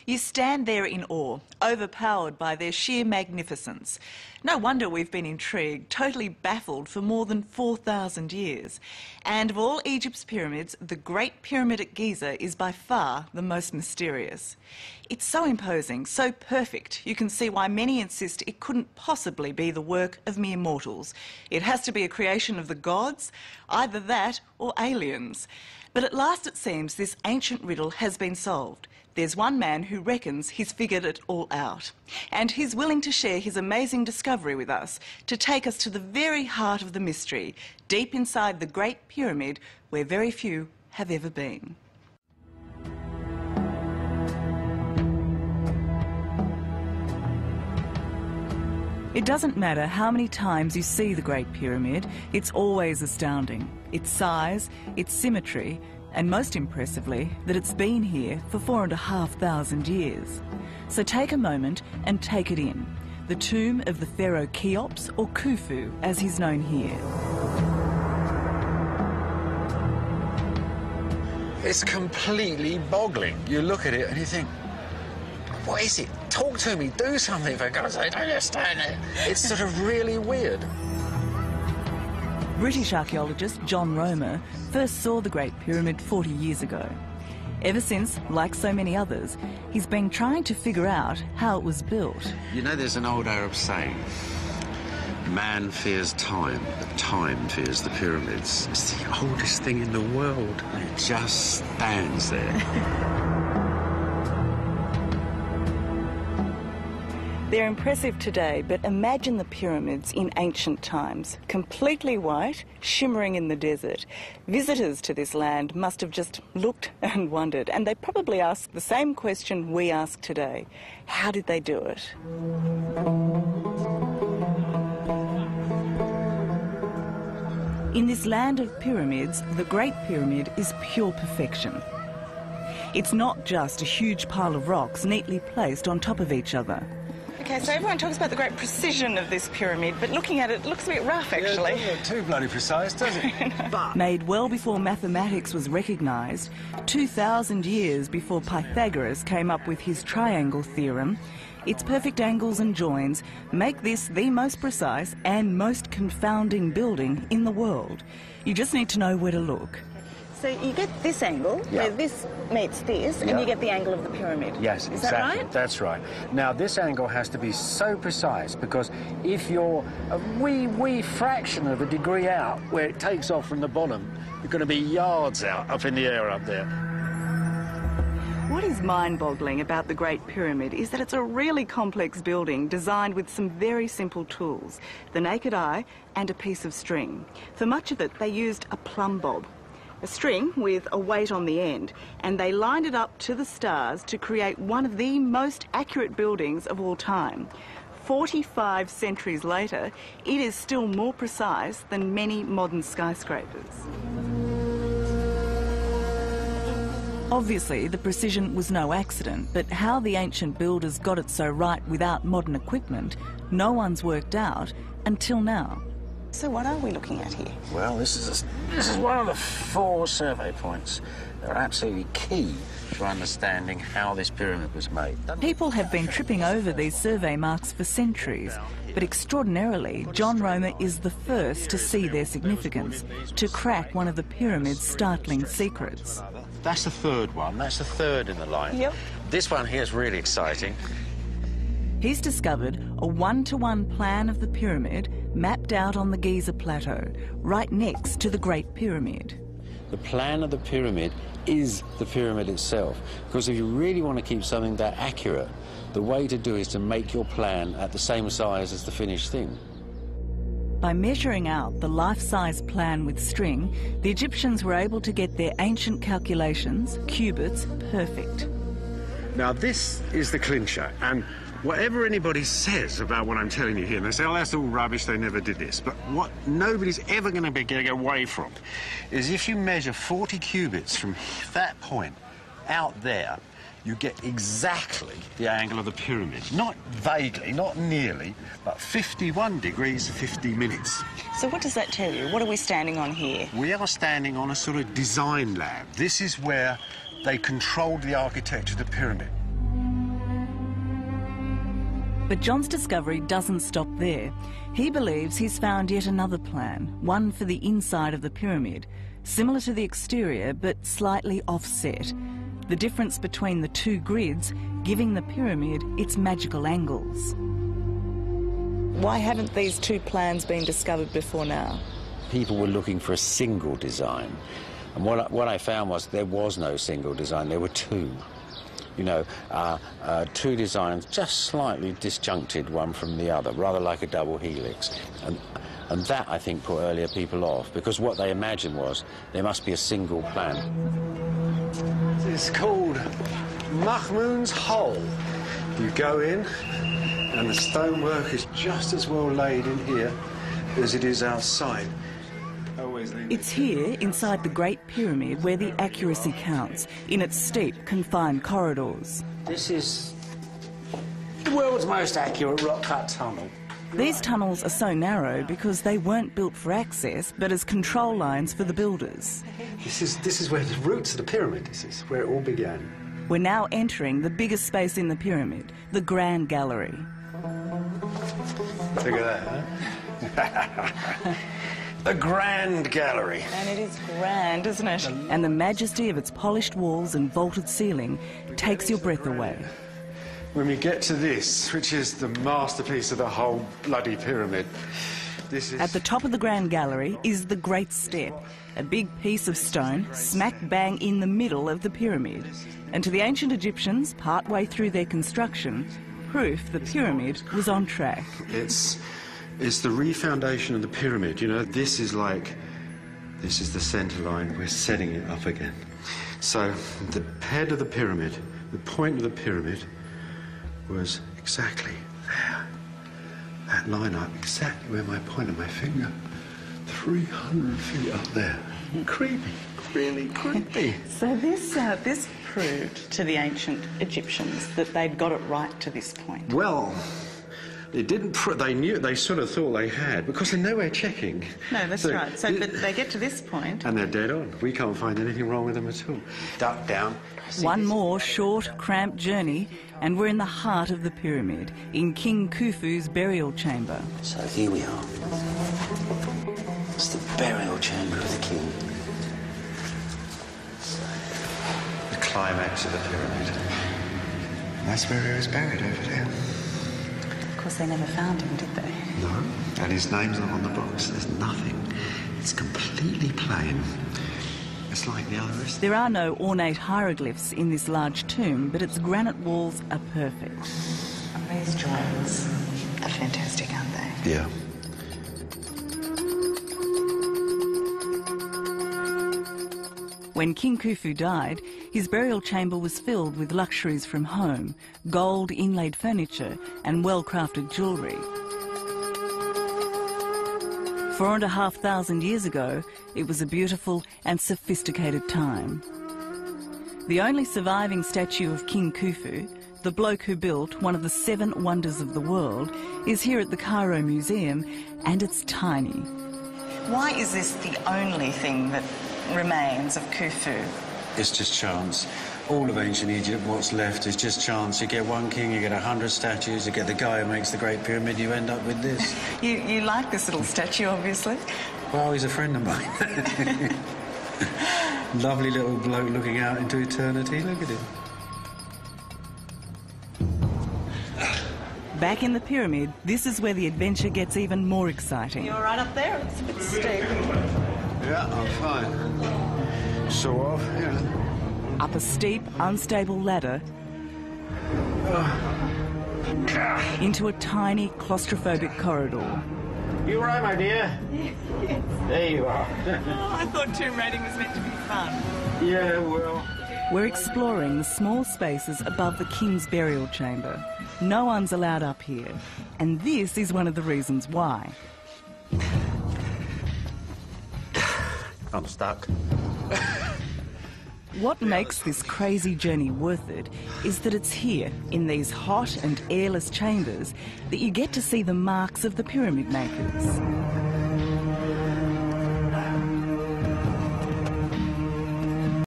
You stand there in awe, overpowered by their sheer magnificence. No wonder we've been intrigued, totally baffled for more than 4,000 years. And of all Egypt's pyramids, the Great Pyramid at Giza is by far the most mysterious. It's so imposing, so perfect, you can see why many insist it couldn't possibly be the work of mere mortals. It has to be a creation of the gods, either that or aliens. But at last it seems this ancient riddle has been solved. There's one man who reckons he's figured it all out. And he's willing to share his amazing discovery with us, to take us to the very heart of the mystery, deep inside the Great Pyramid, where very few have ever been. It doesn't matter how many times you see the Great Pyramid, it's always astounding. Its size, its symmetry, and most impressively, that it's been here for 4,500 years. So take a moment and take it in. The tomb of the pharaoh Cheops, or Khufu, as he's known here. It's completely boggling. You look at it and you think, what is it? Talk to me, do something, for God's sake, I don't understand it. It's sort of really weird. British archaeologist John Romer first saw the Great Pyramid 40 years ago. Ever since, like so many others, he's been trying to figure out how it was built. You know, there's an old Arab saying, man fears time, but time fears the pyramids. It's the oldest thing in the world, and it just stands there. They're impressive today, but imagine the pyramids in ancient times, completely white, shimmering in the desert. Visitors to this land must have just looked and wondered, and they probably asked the same question we ask today. How did they do it? In this land of pyramids, the Great Pyramid is pure perfection. It's not just a huge pile of rocks neatly placed on top of each other. Okay, so everyone talks about the great precision of this pyramid, but looking at it, it looks a bit rough, actually. Yeah, it doesn't look too bloody precise, does it? But made well before mathematics was recognised, 2,000 years before Pythagoras came up with his triangle theorem, its perfect angles and joins make this the most precise and most confounding building in the world. You just need to know where to look. So you get this angle, where this meets this, and you get the angle of the pyramid. Yes, exactly. Is that right? That's right. Now, this angle has to be so precise, because if you're a wee fraction of a degree out, where it takes off from the bottom, you're going to be yards out, up in the air up there. What is mind-boggling about the Great Pyramid is that it's a really complex building designed with some very simple tools, the naked eye and a piece of string. For much of it, they used a plumb bob, a string with a weight on the end, and they lined it up to the stars to create one of the most accurate buildings of all time. 45 centuries later, it is still more precise than many modern skyscrapers. Obviously, the precision was no accident, but how the ancient builders got it so right without modern equipment, no one's worked out until now. So what are we looking at here? Well, this is one of the 4 survey points that are absolutely key to understanding how this pyramid was made. People have been tripping over these survey marks for centuries, but extraordinarily, John Romer is the first to see their significance, to crack one of the pyramid's startling secrets. that's the third one. That's the third in the line. Yep. This one here is really exciting. He's discovered a one-to-one plan of the pyramid mapped out on the Giza Plateau, right next to the Great Pyramid. The plan of the pyramid is the pyramid itself, because if you really want to keep something that accurate, the way to do it is to make your plan at the same size as the finished thing. By measuring out the life-size plan with string, the Egyptians were able to get their ancient calculations, cubits, perfect. Now this is the clincher, and whatever anybody says about what I'm telling you here, and they say, oh, that's all rubbish, they never did this, but what nobody's ever going to be getting away from is if you measure 40 cubits from that point out there, you get exactly the angle of the pyramid. Not vaguely, not nearly, but 51 degrees, 50 minutes. So what does that tell you? What are we standing on here? We are standing on a sort of design lab. This is where they controlled the architecture of the pyramid. But John's discovery doesn't stop there. He believes he's found yet another plan, one for the inside of the pyramid, similar to the exterior but slightly offset. The difference between the two grids giving the pyramid its magical angles. Why haven't these two plans been discovered before now? People were looking for a single design. And what I found was there was no single design, there were two. You know, two designs just slightly disjuncted one from the other, rather like a double helix. And that, I think, put earlier people off, because what they imagined was there must be a single plan. It's called Mahmoud's Hole. You go in, and the stonework is just as well laid in here as it is outside. It's here, inside the Great Pyramid, where the accuracy counts, in its steep, confined corridors. This is the world's most accurate rock-cut tunnel. These tunnels are so narrow because they weren't built for access, but as control lines for the builders. This is where the roots of the pyramid, this is where it all began. We're now entering the biggest space in the pyramid, the Grand Gallery. Look at that, huh? The Grand Gallery. And it is grand, isn't it? And the majesty of its polished walls and vaulted ceiling takes your breath away. When we get to this, which is the masterpiece of the whole bloody pyramid, this is... At the top of the Grand Gallery is the Great Step, a big piece of stone smack bang in the middle of the pyramid. And to the ancient Egyptians, partway through their construction, proof the pyramid was on track. It's the refoundation of the pyramid. You know, this is the centre line. We're setting it up again. So the head of the pyramid, the point of the pyramid, was exactly there. That line up, exactly where my point of my finger, 300 feet up there. Creepy, really creepy. So this proved to the ancient Egyptians that they'd got it right to this point. Well, it didn't. They sort of thought they had, because they're nowhere checking. No, that's right. But they get to this point, and they're dead on. We can't find anything wrong with them at all. Duck down. One more short, cramped journey, and we're in the heart of the pyramid, in King Khufu's burial chamber. So here we are. It's the burial chamber of the king. The climax of the pyramid. That's where he was buried, over there. of course, they never found him, did they? No, and his name's not on the box. There's nothing. It's completely plain. It's like the others. There are no ornate hieroglyphs in this large tomb, but its granite walls are perfect. And these drawings are fantastic, aren't they? Yeah. When King Khufu died, his burial chamber was filled with luxuries from home, gold inlaid furniture and well-crafted jewellery. 4,500 years ago, it was a beautiful and sophisticated time. The only surviving statue of King Khufu, the bloke who built one of the 7 wonders of the world, is here at the Cairo Museum, and it's tiny. Why is this the only thing that remains of Khufu? It's just chance. All of ancient Egypt, what's left is just chance. You get one king, you get 100 statues, you get the guy who makes the Great Pyramid, you end up with this. You like this little statue, obviously. Well, he's a friend of mine. Lovely little bloke looking out into eternity. Look at him. Back in the pyramid, this is where the adventure gets even more exciting. You all right up there? It's a bit steep. Yeah, I'm fine. Sort of, yeah. Up a steep, unstable ladder into a tiny, claustrophobic corridor. You all right, my dear? Yes. There you are. Oh, I thought tomb raiding was meant to be fun. Yeah, well... We're exploring the small spaces above the king's burial chamber. No one's allowed up here, and this is one of the reasons why. I'm stuck. What makes this crazy journey worth it is that it's here, in these hot and airless chambers, that you get to see the marks of the pyramid makers.